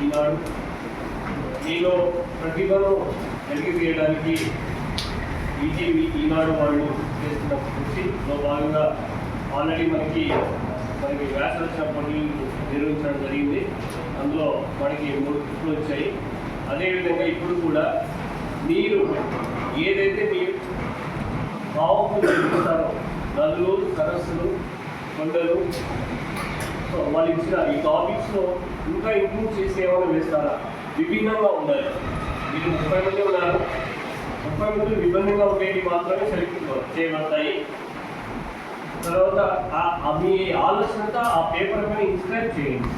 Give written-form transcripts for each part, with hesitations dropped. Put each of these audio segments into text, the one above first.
ఈనాడు మీలో ప్రతిభను వెలికి తీయడానికి ఈటీవీ ఈనాడు వాళ్ళు చేస్తున్న కృషిలో భాగంగా ఆల్రెడీ మనకి వ్యాసరచన పోటీలు నిర్వహించడం జరిగింది. అందులో మనకి 3 గిఫ్ట్లు వచ్చాయి. అదేవిధంగా ఇప్పుడు కూడా మీరు ఏదైతే మీ భావములు తెలుపుతారో నదులు, సరస్సులు, కొండలు, వాళ్ళు ఇచ్చిన ఈ టాపిక్స్లో ఇంకా ఇంప్రూవ్ చేసి ఏమైనా వేస్తారా? విభిన్నంగా ఉండాలి. మీరు 30 మంది ఉన్నారు, 30 మంది విభిన్నంగా ఉండేవి మాత్రమే సెలెక్ట్ చేయబడతాయి. తర్వాత మీ ఆలోచనతో ఆ పేపర్ పైన ఇన్స్క్రైబ్ చేయండి.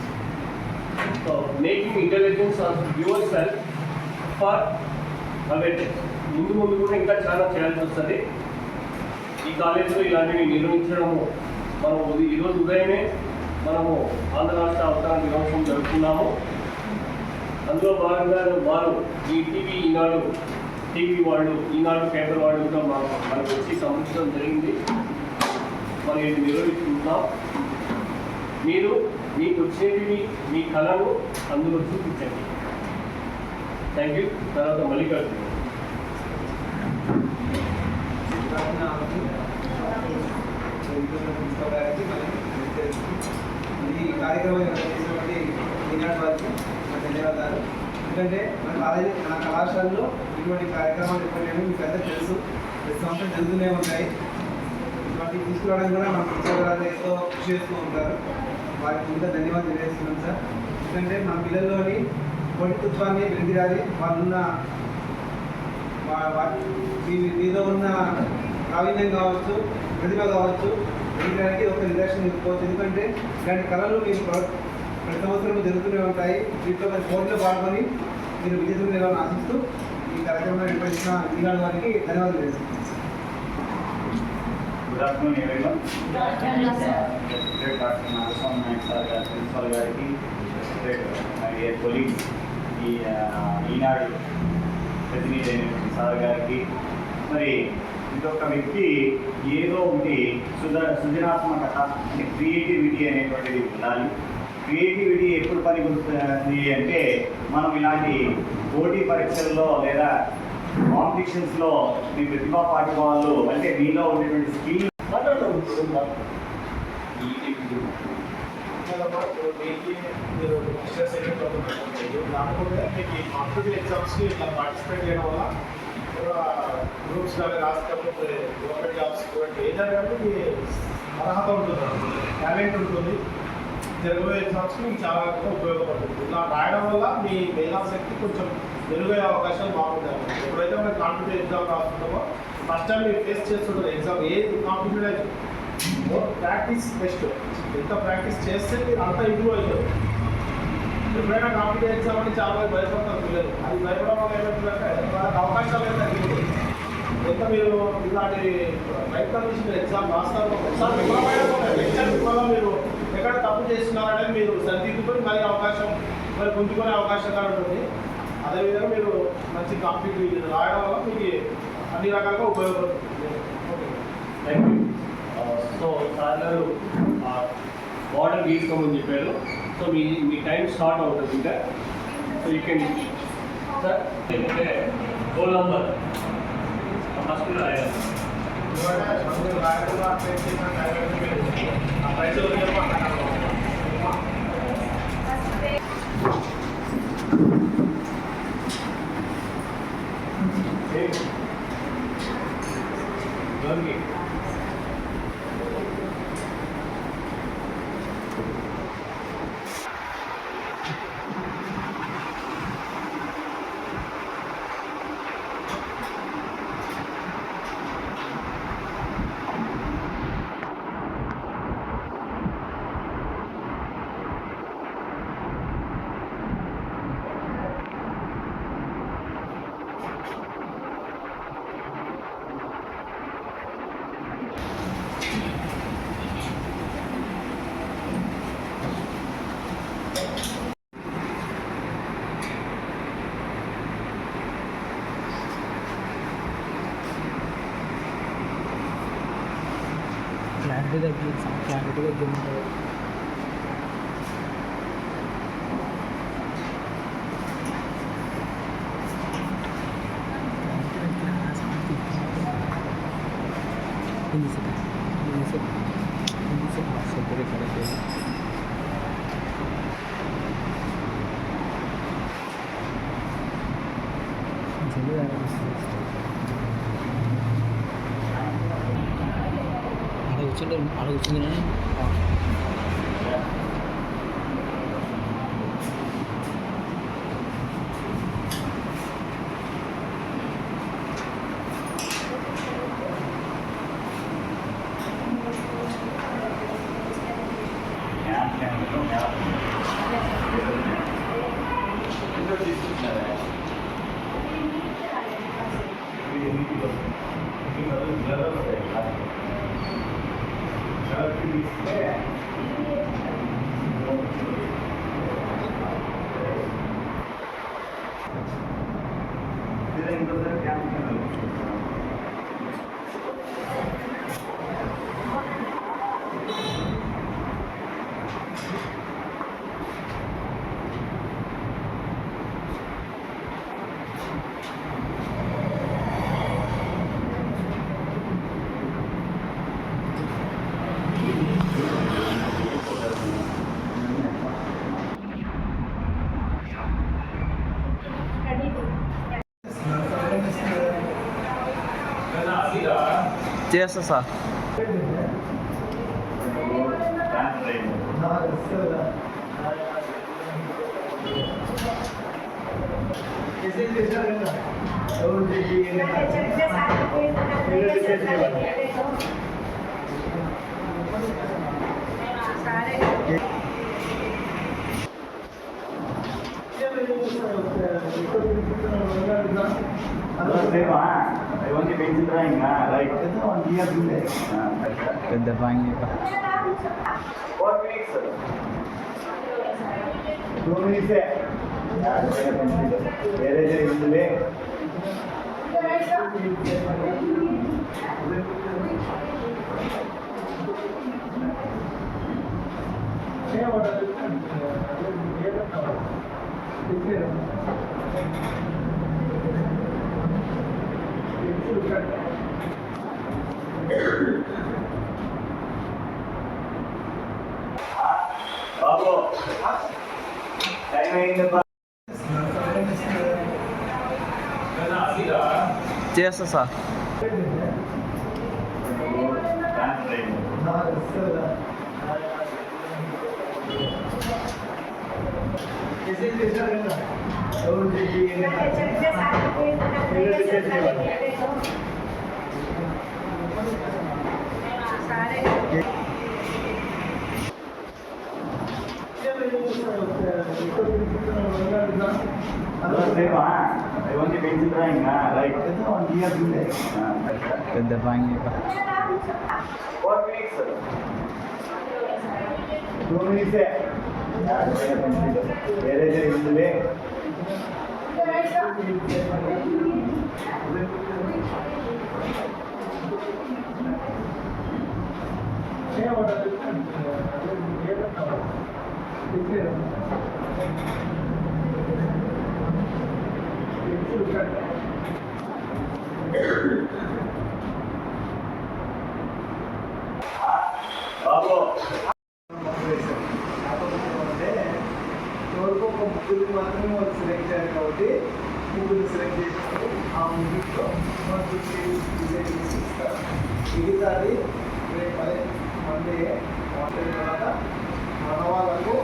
So making intelligence of your self for awareness. ముందు కూడా ఇంకా చాలా చేయాల్సి వస్తుంది. ఈ కాలేజీలో ఇలాంటివి నిర్వహించడము మనము ఈరోజు ఉదయమే మనము ఆంధ్ర రాష్ట్ర అవతరణ దినోత్సవం జరుపుకున్నాము. అందులో భాగంగా వారు ఈ టీవీ వాళ్ళు ఈనాడు పేపర్ వాళ్ళు కూడా మనకు వచ్చి సంబంధించడం జరిగింది. మనం ఇది నిర్వహించుకుంటున్నాం. మీరు మీకు వచ్చేది మీ కళను అందులో చూపించండి. Thank you. తర్వాత మళ్ళీ కలుగుతుంది. ఈ కార్యక్రమం చేసినటువంటి ఈనాడు వారికి ధన్యవాదాలు. ఎందుకంటే మన కళాశాలలో ఇటువంటి కార్యక్రమాలు ఎప్పుడైనా మీకు అందరూ తెలుసు, ప్రతి సంవత్సరం జరుగుతూనే ఉంటాయి. ఇటువంటి తీసుకురావడానికి కూడా మన ఉద్యోగాలు ఎంతో కృషి చేస్తూ ఉంటారు. వారికి ముందు ధన్యవాదాలు తెలియజేస్తున్నాం సార్. ఎందుకంటే మన పిల్లల్లోని పోటీతత్వాన్ని వెలిగిరాలి. మీలో ఉన్న ప్రావీణ్యం కావచ్చు, ప్రతిభ కావచ్చు, వెలిగడానికి ఒక నిదర్శనం ఇవ్వవచ్చు. ఎందుకంటే ఇలాంటి కళలు మీరు ప్రతి సంవత్సరం జరుగుతూనే ఉంటాయి. వీటిలో మరి పోటీలో పాల్గొని మీరు విజేతలు నిలవాలని ఆశిస్తూ ఈ కార్యక్రమాన్ని నిర్వహించిన ఈనాడు వారికి ధన్యవాదాలు తెలియజేస్తున్నాం. Good afternoon everyone. Doctor Nagaswamy Nayak sir గారు, ప్రిన్సిపల్ గారికి, మై కొలీగ్స్, ఈనాడు ప్రతినిధి అయినటువంటి సార్ గారికి, మరి ఇంకొక వ్యక్తి ఏదో ఒకటి సృజనాత్మకత అంటే క్రియేటివిటీ అనేటువంటిది ఉండాలి. క్రియేటివిటీ ఎప్పుడు పనికొస్తుంది అంటే మనం ఇలాంటి పోటీ పరీక్షల్లో లేదా కాంపిటీషన్స్లో మీ ప్రతిభా పాటి వాళ్ళు అంటే మీలో ఉండేటువంటి స్కిల్ మీరు కాకపోతే మీకు ఈ కాంపిటేటివ్ ఎగ్జామ్స్కి ఇట్లా పార్టిసిపేట్ చేయడం వల్ల గ్రూప్స్ లాగా రాసేటప్పుడు గవర్నమెంట్ జాబ్స్ ఏదైనా మీ అర్హత ఉంటుంది, టాలెంట్ ఉంటుంది. జరగబోయే ఎగ్జామ్స్కి మీకు చాలా ఉపయోగపడుతుంది. ఇలా రాయడం వల్ల మీ మేధాశక్తి కొంచెం మెరుగయ్యే అవకాశాలు బాగుంటాయి. ఎప్పుడైతే మనం కాంపిటేటివ్ ఎగ్జామ్ రాస్తున్నామో ఫస్ట్ టైం మీరు ఫేస్ చేస్తుంటారు ఎగ్జామ్. ఏది కాంపిటేటివ్ ప్రాక్టీస్ బెస్ట్. ఎంత ప్రాక్టీస్ చేస్తే మీరు అంత ఇంప్రూవ్ అవుతారు. ఎప్పుడైనా కాంపిటేటివ్ ఎగ్జామ్ అంటే చాలా మంది భయపడతారు పిల్లలు. అది భయపడడం వల్ల ఏమవుతుందంటే వాళ్ళకి అవకాశాలు అయితే తగ్గిపోతాయి. ఎంత మీరు ఇలాంటి రైట్ కండిషన్ ఎగ్జామ్ రాస్తారు, ఒకసారి విఫలమైన వల్ల మీరు ఎక్కడ తప్పు చేస్తున్నారనేది మీరు సరిదిద్దుకొని మళ్ళీ అవకాశం మరి పుంజుకునే అవకాశం కూడా ఉంటుంది. అదేవిధంగా మీరు మంచి కాంపిటేటివ్ రాయడం వల్ల మీకు అన్ని రకాలుగా ఉపయోగపడుతుంది. Thank you. సో సార్ గారు బార్డర్ గీసుకోమని చెప్పారు. సో మీ టైం స్టార్ట్ అవుతుంది ఇంకా. సో యూ కెన్ సార్ లేకపోతే రోల్ నంబర్ ఫస్ట్ రాయాలి. సౌండ్ తగ్గి క్లారిటీగా ఉంటుంది. हिंदी से बात सुनते हुए खड़े थे. ada ucapnya చేస్తా సార్. పెద్ద డ్రాయింగ్ వేరే ఉందిలే. బాబు టైం అయింది. చేస్తా సార్. పెద్ద డ్రాయింగ్ వేరే ఉందిలే. బాబు ఎవరికో ఒక ముగ్గురు మాత్రమే వాళ్ళు సెలెక్ట్ చేయాలి కాబట్టి ముగ్గురు సెలెక్ట్ చేసినప్పుడు ఆ ముగ్గురితో ఇస్తారు. మిగతాది రేపు 10 మంది మాట్లాడిన తర్వాత మన వాళ్ళకు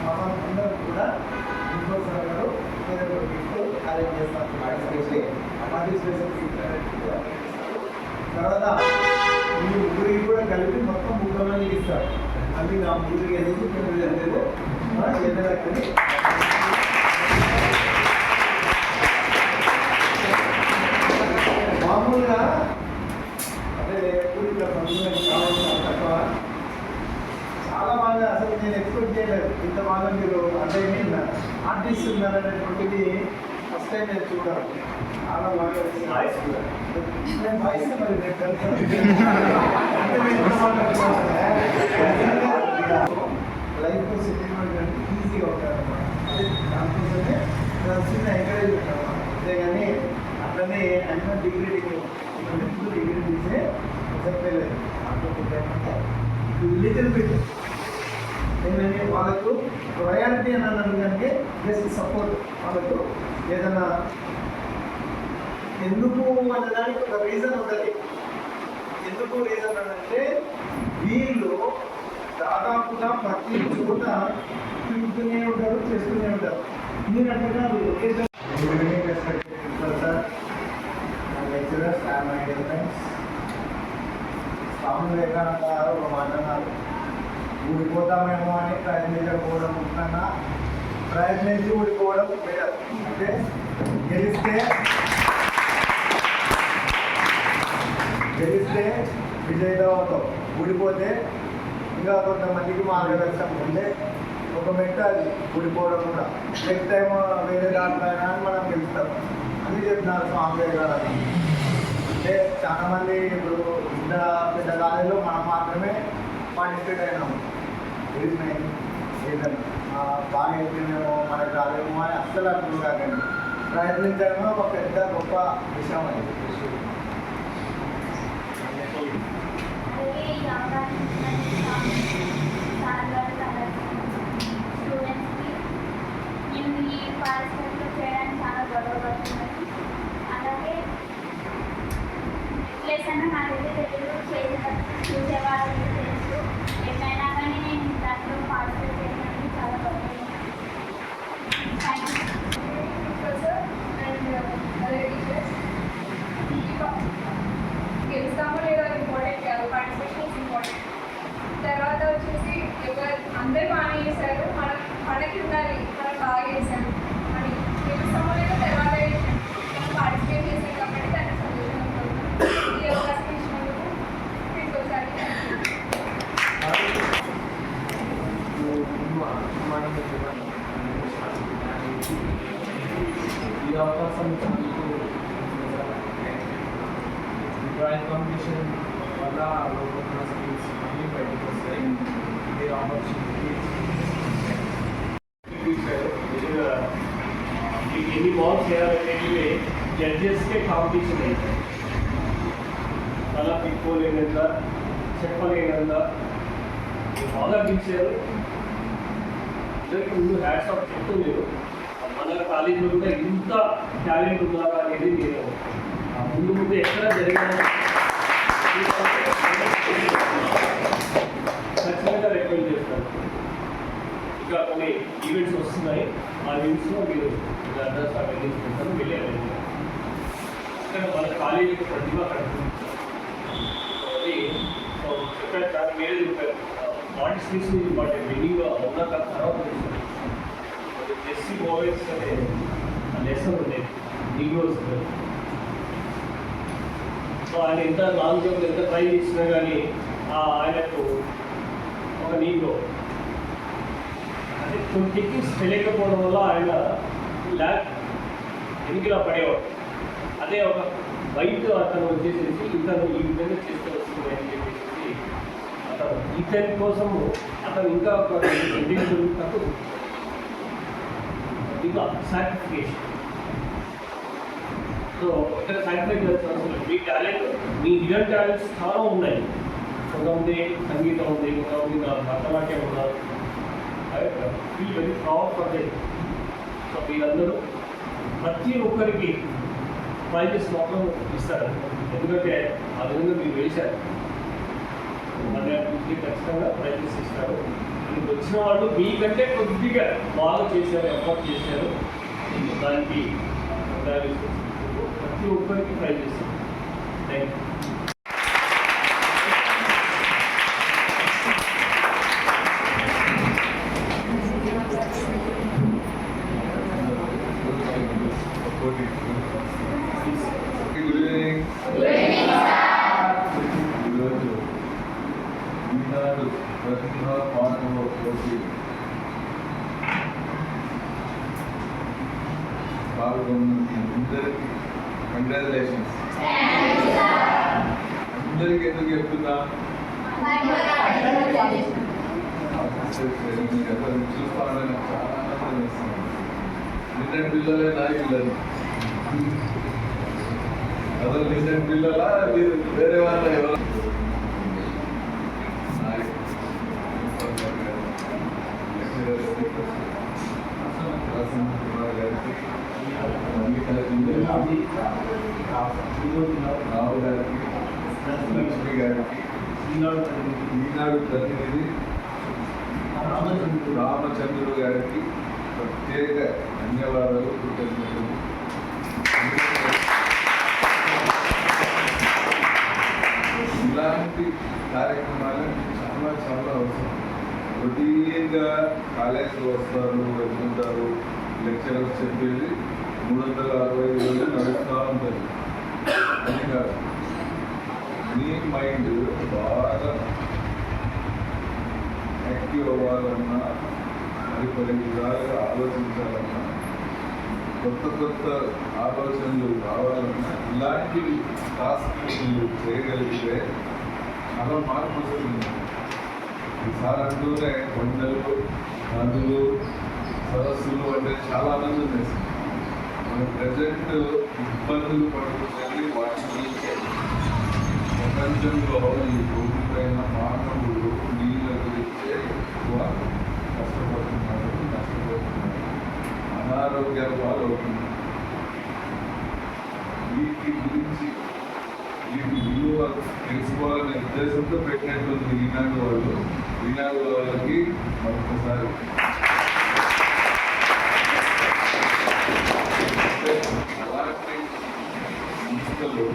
మనందరూ కూడా ఇంకో సరగారు ఏదో గిఫ్ట్ అరేంజ్ చేస్తారు. పార్టిసిపేషన్ తర్వాత ఈ ముగ్గురికి కూడా కలిపి మొత్తం 3 మంది ఇస్తారు. అవి నా ముగ్గురికి ఎందుకు తెలియదు. మామూలుగా అంటే ఎప్పుడు ఇట్లా పండుగ కావాల్సిన తక్కువ చాలా బాగా అసలు నేను ఎక్స్పెక్ట్ చేయలేదు. ఇంత బాగా మీరు అంటే ఆర్టిస్ట్ ఉన్నారనేటువంటిది ఫస్ట్ ఫస్ట్ టైం నేను చూడాలి చాలా బాగా వాయిస్ నేను వాయిస్ మరి నేను తెలుసు అంటే నేను ఎంత మాట్లాడుతున్నాను లైఫ్ సెటిల్మెంట్ అంటే ఈజీగా ఉంటుంది అన్నమాట అదే దానికోసమే చిన్న ఎంకరేజ్మెంట్ అన్నమాట అంతేగాని అట్లనే అన్న డిగ్రీ తీసే చెప్పలేదు అంటే లిటిల్ బిట్ ఏంటంటే వాళ్ళకు ప్రయారిటీ అని అన్నాను కనుక జస్ట్ సపోర్ట్ వాళ్ళకు ఏదైనా ఎందుకు అన్నదానికి ఒక రీజన్ ఉంటుంది. ఎందుకు రీజన్ అంటే వీళ్ళు దాదాపుగా ప్రతి చోట తిరుగుతూనే ఉంటారు, చేస్తూనే ఉంటారు. ఎందుకంటే location lecturers and my dear friends, Swami Vivekananda గారు ఒక మాట అన్నారు, ఊడిపోతామేమో అని ప్రయత్నించకపోవడం కన్నా ప్రయత్నించి ఊడిపోవడం బెటర్. అంటే గెలిస్తే విజయిగా అవుతాం, ఊడిపోతే ఇంకా కొంతమందికి మార్గదర్శనం ఉంటే ఒక మెట్ట అది ఊడిపోవడం కూడా. నెక్స్ట్ టైం వేరే దాంట్లో అని మనం గెలుస్తాం అని చెప్తున్నారు స్వామి వివేకానంద. అంటే చాలామంది ఇప్పుడు ఇంత పెద్ద కాలేజీలో మనం మాత్రమే పార్టిసిపేట్ అయినాము. ఏదైనా బాగా అయిపోయినేమో మనకు రాలేమో అని అస్సలు అర్థం కాకండి. ప్రయత్నించడమే ఒక పెద్ద గొప్ప విషయం అది. చేయడానికి చాలా గొడవపడుతున్నాను. అలాగే ప్లేస్ నాకైతే తెలియదు, చూసేవాళ్ళకి తెలుసు. ఎప్పుడైనా కానీ నేను దాంట్లో పార్టిసిపేట్ చేయడానికి చాలా గొడవపడుతున్నాను. గెలుస్తామో లేదో ఇంపార్టెంట్ కాదు, పార్టిసిపేషన్ ఇంపార్టెంట్. తర్వాత వచ్చేసి అందరూ బాగా చేశారు, మనకి ఉండాలి, మనం బాగా చేశాం అని. గెలుస్తామో లేదో తర్వాత మనం పార్టిసిపేట్ చేశాం కాబట్టి దాన్ని సంతోషం ఉంటుంది. ఈ అవకాశం ఇచ్చినందుకు మీకు ఒకసారి ఈ అవకాశం డ్రాయింగ్ కాంపిటీషన్ వల్ల లోపల స్కిల్స్ అన్నీ బయటకు వస్తాయి. ఇది ఆపర్చునిటీ మీకు ఎన్ని బాల్స్ చేయాలనేవి జడ్జెస్కే కాంపిటీషన్ అవుతాయి. అలా తిప్పుకోలేనంత చెప్పలేనంత బాగా గెలిచారు. అందరికీ ముందు హ్యాట్స్ ఆఫ్ చెప్తలేదు. మన కాలేజీలో కూడా ఇంత టాలెంట్ ఉన్నారా అనేది నేను ముందు ఎక్కడ జరిగిన ఖచ్చితంగా రికమెండ్ చేస్తాను. ఇంకా కొన్ని ఈవెంట్స్ వస్తున్నాయి, ఆ ఈవెంట్స్లో మీరు అడ్రస్ వెళ్ళించుకుంటారు, వెళ్ళాలి. ఇక్కడ మన కాలేజీకి ప్రతిభ కనిపిస్తుంది. చెప్పారు దాన్ని మీరే చెప్పారు, పార్టిసిపేషన్ ఇది వాటి బిగినింగ్ అవునా కాదు తర్వాత జెస్సీ బోవెన్స్ అనే లెసన్ ఉండేది నీగ్రోస్. సో ఆయన ఎంత లాంగ్ జంప్ ఎంత ట్రై చేసినా కానీ ఆయనకు ఒక నీగ్రో అంటే కొన్ని టెక్నిక్స్ తెలియకపోవడం వల్ల ఆయన ల్యాక్ ఎన్నికలా పడేవాడు. అదే ఒక వైట్ అతను వచ్చేసేసి ఇతను ఈ విధంగా చేస్తూ వస్తుంది అని చెప్పేసి అతను ఇతని కోసము అతను ఇంకా ఒక తక్కువ ఇంకా సాక్రిఫికేషన్. సో ఇక్కడ సాక్రిఫైస్ చేయాల్సిన అవసరం లేదు. మీ టాలెంట్, మీ హిడెన్ టాలెంట్స్ చాలా ఉన్నాయి. కొంతమంది సంగీతం ఉంది, కొంతమంది భరతనాట్యం ఉన్నారు. Feel very proud for them. So వీళ్ళందరూ ప్రతి ఒక్కరికి ప్రైజెస్ మాత్రం ఇస్తారు, ఎందుకంటే ఆ విధంగా మీరు వేశారు. మన ఖచ్చితంగా ప్రైజెస్ ఇస్తారు. మీకు వచ్చిన వాళ్ళు మీకంటే కొద్దిగా బాగా చేశారు, ఎఫర్ట్ చేశారు, దానికి ప్రతి ఒక్కరికి ప్రైజ్ ఇస్తారు. Thank you. బాగా పాల్గొన్న అందరికీ కంగ్రాచులేషన్స్. అందరికీ ఎందుకు చెప్తున్నా, చూస్తామని నాకు చాలా ఆనందం వేస్తుంది. నిన్నటి పిల్లలే నా పిల్లలు, అసలు నిన్నటి పిల్లల మీరు వేరే వాళ్ళ ఎవరు రావు గారికి, లక్ష్మి గారికి, ఈనాడు ప్రతినిధి రామచంద్రుడు గారికి ప్రత్యేక ధన్యవాదాలు, కృతజ్ఞతలు. ఇలాంటి కార్యక్రమాలు చాలా చాలా అవసరం. రొటీన్గా కాలేజీలో వస్తారు, వెళ్తుంటారు, లెక్చరర్స్ చెప్పేది 365 రోజులు నడుస్తూ ఉంటుంది. అది కాదు, మీ మైండ్ బాగా యాక్టివ్ అవ్వాలన్నా, మరి కొన్ని విధాలుగా ఆలోచించాలన్నా, కొత్త కొత్త ఆలోచనలు రావాలన్నా ఇలాంటి టాస్క్ మీరు చేయగలిగితే చాలా మార్పు వస్తుంది. ఈసారి అంటూనే కొండలు, నదులు, సరస్సులు అంటే చాలా ఆనందం వేస్తుంది. మన ప్రజెంట్ ఇబ్బందులు పడుతుంది వాటిని ప్రపంచంలో ఈ భూమి పైన మానవుడు నీళ్ళ గురించే ఎక్కువ కష్టపడుతున్నారు, నష్టపోతున్నారు, అనారోగ్యాలు పాలవుతున్నారు. వీటి గురించి వీటి విలువ తెలుసుకోవాలనే ఉద్దేశంతో పెట్టినట్టుంది ఈనాడు వాళ్ళు. ఈనాడు వాళ్ళకి మరొకసారి అలాంటి సంస్థలు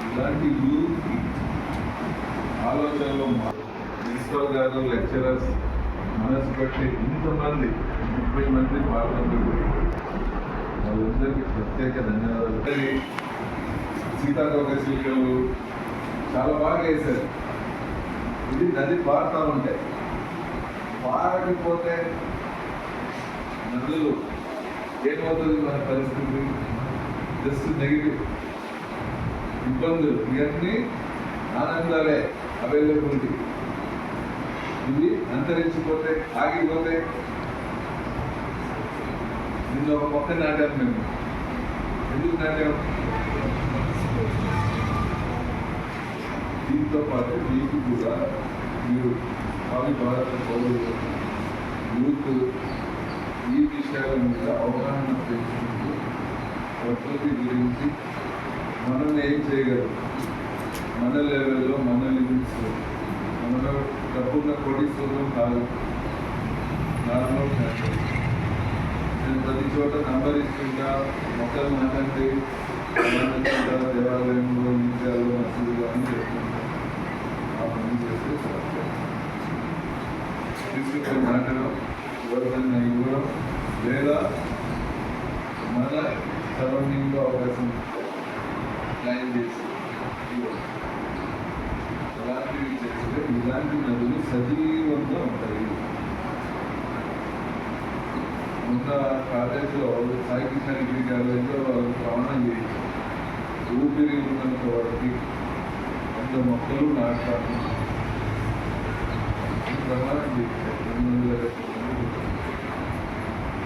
ఇలాంటి యూత్కి ఆలోచనలో ప్రిన్సిపల్ గారు, లెక్చరర్స్ మనసు పెట్టి ఇంతమంది 30 మంది పాల్గొన్నారు. వాళ్ళందరికీ ప్రత్యేక ధన్యవాదాలు. సీతాకోక శిల్కలు చాలా బాగా వేశారు. ఇది నది పారుతూ ఉంటాయి, పారకపోతే నదులు ఏమవుతుంది మన పరిస్థితి? జస్ట్ నెగిటివ్ ఇబ్బందులు. ఇవన్నీ ఆనందాలే అవైలబిలిటీ. ఇవి అంతరించిపోతే, ఆగిపోతే. నిన్న ఒక మొక్క నాటాం మేము. ఎందుకు నాటాం? దీంతో పాటు మీకు కూడా మీరు భావి భారత పౌరులు, యూత్ ఈ విషయాల మీద అవగాహన పెంచుకుంటూ ప్రకృతి గురించి మనం ఏం చేయగలం, మన లెవెల్లో, మన లిమిట్స్లో. మనలో డబ్బున్న కోటీశ్వరం కాదు, నార్మల్ ఫ్యామిలీ. నేను ప్రతి చోట నంబర్ ఇస్తుంటా, మొక్కలు నాటండి, దేవాలయంలో, నిత్యాలు, మసీదులు అని చెప్తుంటా. ఆ పని చేస్తే తీసుకుని నాటడం, ఎవరికైనా ఇవ్వడం, లేదా మన సరౌండింగ్లో అవకాశం ప్లాన్ చేసి ఇవ్వడం. అలాంటివి చేస్తే ఇలాంటి నదులు సజీవంగా ఉంటాయి. మొన్న కాలేజీలో సాయి కృష్ణ డిగ్రీ కాలేజీలో వాళ్ళు ప్రమాణం చేయించారు. ఊపిరి ఉన్నంత వరకు 100 మొక్కలు నాటుతారు ప్రమాణం చేయించారు. 200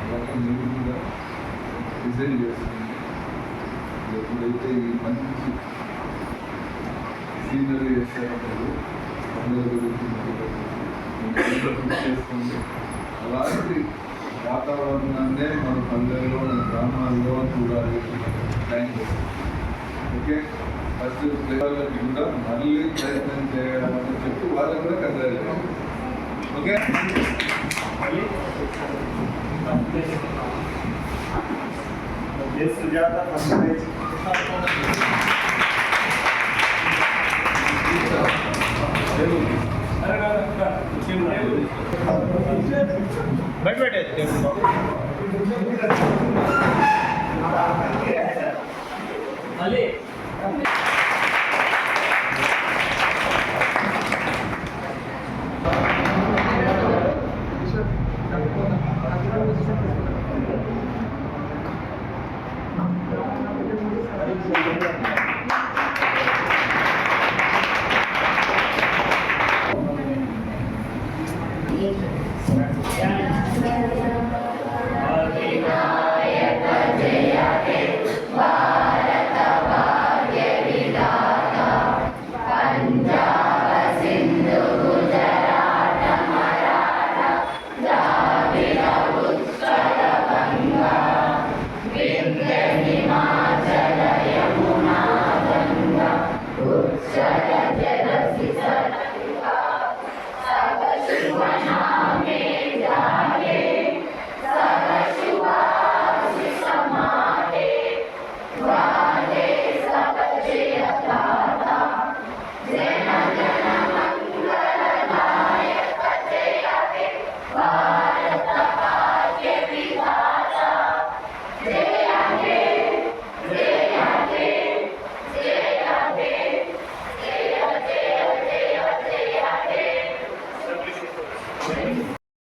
అలాగే మీరు కూడా డిజైన్ చేస్తుంది. ఎప్పుడైతే ఈ మంచి సీనరీ వేస్తారంటారు అందరి గురించి చేస్తుంది. అలాంటి వాతావరణాన్నే మన పల్లెల్లో, మన గ్రామాల్లో చూడాలి. Thank you. ఓకే, ఫస్ట్ వాళ్ళకి కూడా మళ్ళీ ప్రయత్నం చేయాలని చెప్పి వాళ్ళకి కూడా కదలాలి. Okay, Sujatha first page. బయట పెట్టేది మళ్ళీ Bye.